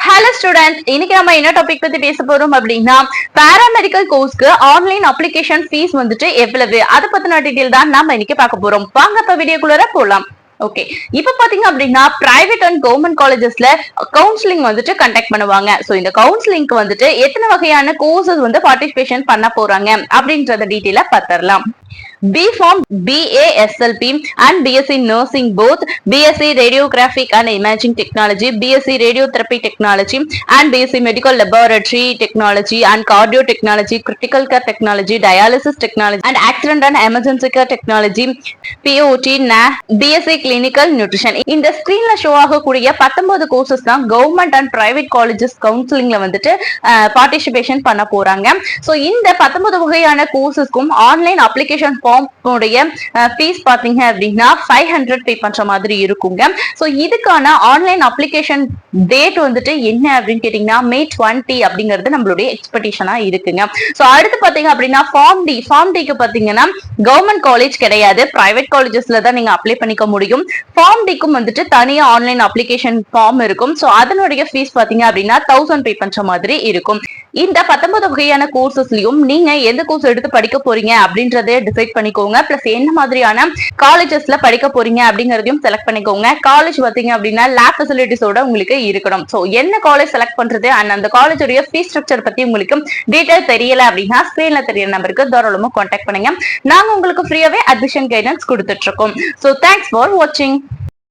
Hello students, இன்னைக்கு நம்ம என்ன டாபிக் பத்தி பேச போறோம் அப்படின்னா பாராமெடிக்கல் கோர்ஸ்க்கு ஆன்லைன் அப்ளிகேஷன் ஃபீஸ் வந்துட்டு எவ்வளவு, அதை பத்தின டீடைல் தான் நம்ம இன்னைக்கு பார்க்க போறோம். வாங்க இப்ப வீடியோக்குள்ள போலாம். ஓகே, இப்ப பாத்தீங்க அப்படின்னா பிரைவேட் அண்ட் கவர்மெண்ட் காலேஜஸ்ல கவுன்சிலிங் வந்துட்டு கண்டக்ட் பண்ணுவாங்க. சோ இந்த கவுன்சிலிங்க்கு வந்துட்டு எத்தனை வகையான கோர்சஸ் வந்து பார்ட்டிசிபேஷன் பண்ண போறாங்க அப்படின்றத டீடைலா பாத்திரலாம். B Pharm, BASLP and BSc Nursing both, BSc Radiographic and Imaging Technology, BSc Radiotherapy Technology and BSc Medical Laboratory Technology and Cardio Technology, Critical Care Technology, Dialysis Technology and Accident and Emergency Care Technology, POT, BSc Clinical Nutrition. இந்த ஸ்கிரீன்ல show ஆகக்கூடிய 19 courses தான் government and private colleges கவுன்சிலிங்ல வந்துட்டு participation பண்ண போறாங்க. So இந்த 19 வகையான கோர்சஸ்க்கும் online application form உடைய ஃபீஸ் பாத்தீங்க அப்படின்னா 500 பே பண்ற மாதிரி இருக்குங்க. சோ இதுக்கான ஆன்லைன் அப்ளிகேஷன் டேட் வந்துட்டு என்ன அப்படின்னு கேட்டீங்கன்னா May 20 அப்படிங்கிறது நம்மளுடைய எக்ஸ்பெக்டேஷனா இருக்குங்க. சோ அடுத்து பாத்தீங்க அப்படின்னா ஃபார்ம் டிக்கு பாத்தீங்கன்னா கவர்மெண்ட் காலேஜ் கிடையாது, பிரைவேட் காலேஜஸ்ல தான் நீங்க அப்ளை பண்ணிக்க முடியும். ஃபார்ம் டிக்கும் வந்துட்டு தனியா ஆன்லைன் அப்ளிகேஷன் ஃபார்ம் இருக்கும். சோ அதனுடைய ஃபீஸ் பாத்தீங்க அப்படின்னா 1000 பே பண்ற மாதிரி இருக்கும். இந்த 19 வகையான கோர்சஸ்லயும் நீங்க எந்த கோர்ஸ் எடுத்து படிக்க போறீங்க அப்படின்றத டிசைட் பண்ணிக்கோங்க. பிளஸ் என்ன மாதிரியான காலேஜஸ்ல படிக்க போறீங்க அப்படிங்கறதையும் செலக்ட் பண்ணிக்கோங்க. காலேஜ் பாத்தீங்க அப்படின்னா லேப் ஃபெசிலிட்டிஸோட உங்களுக்கு இருக்கணும். சோ என்ன காலேஜ் செலக்ட் பண்றது அண்ட் அந்த காலேஜோட ஃபீஸ் ஸ்ட்ரக்சர் பத்தி உங்களுக்கு டீடைல் தெரியல அப்படின்னா ஸ்கிரீன்ல தெரியற நம்பருக்கு தாராளமா கான்டாக்ட் பண்ணுங்க. நாங்க உங்களுக்கு ஃப்ரீயாவே அட்மிஷன் கைடன்ஸ் கொடுத்துட்டு இருக்கோம். சோ தேங்க்ஸ் ஃபார் வாட்சிங்.